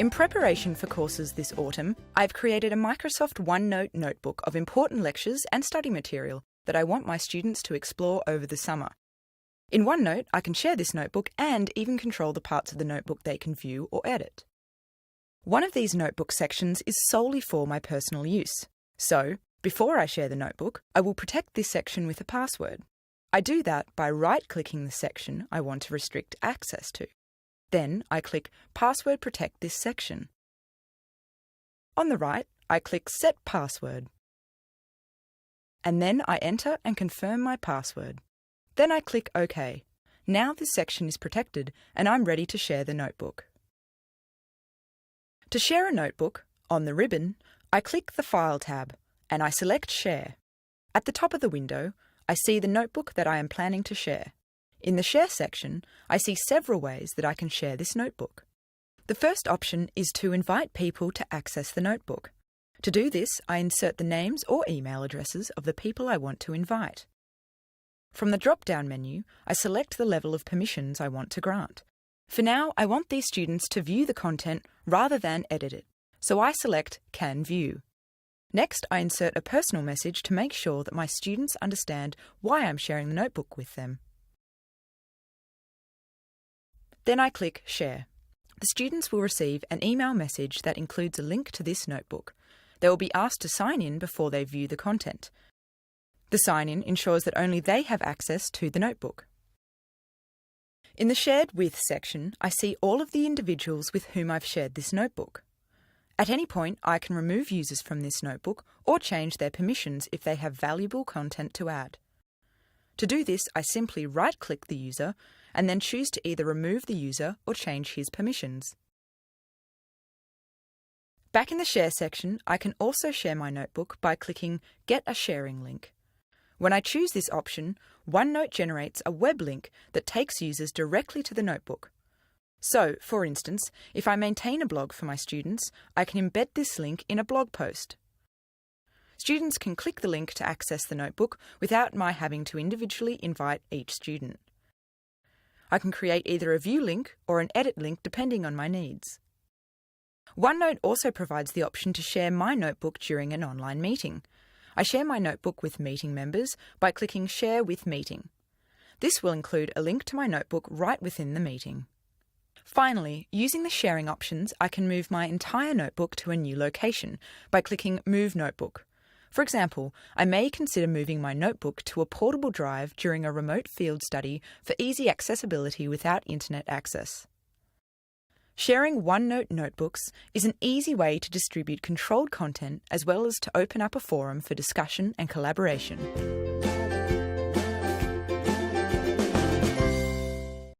In preparation for courses this autumn, I've created a Microsoft OneNote notebook of important lectures and study material that I want my students to explore over the summer. In OneNote, I can share this notebook and even control the parts of the notebook they can view or edit. One of these notebook sections is solely for my personal use. So, before I share the notebook, I will protect this section with a password. I do that by right-clicking the section I want to restrict access to. Then I click Password Protect this section. On the right, I click Set Password. And then I enter and confirm my password. Then I click OK. Now this section is protected and I'm ready to share the notebook. To share a notebook, on the ribbon, I click the File tab and I select Share. At the top of the window, I see the notebook that I am planning to share. In the Share section, I see several ways that I can share this notebook. The first option is to invite people to access the notebook. To do this, I insert the names or email addresses of the people I want to invite. From the drop-down menu, I select the level of permissions I want to grant. For now, I want these students to view the content rather than edit it, so I select Can View. Next, I insert a personal message to make sure that my students understand why I'm sharing the notebook with them. Then I click Share. The students will receive an email message that includes a link to this notebook. They will be asked to sign in before they view the content. The sign-in ensures that only they have access to the notebook. In the Shared With section, I see all of the individuals with whom I've shared this notebook. At any point, I can remove users from this notebook or change their permissions if they have valuable content to add. To do this, I simply right-click the user and then choose to either remove the user or change his permissions. Back in the Share section, I can also share my notebook by clicking Get a Sharing Link. When I choose this option, OneNote generates a web link that takes users directly to the notebook. So, for instance, if I maintain a blog for my students, I can embed this link in a blog post. Students can click the link to access the notebook without my having to individually invite each student. I can create either a view link or an edit link depending on my needs. OneNote also provides the option to share my notebook during an online meeting. I share my notebook with meeting members by clicking Share with Meeting. This will include a link to my notebook right within the meeting. Finally, using the sharing options, I can move my entire notebook to a new location by clicking Move Notebook. For example, I may consider moving my notebook to a portable drive during a remote field study for easy accessibility without internet access. Sharing OneNote notebooks is an easy way to distribute controlled content as well as to open up a forum for discussion and collaboration.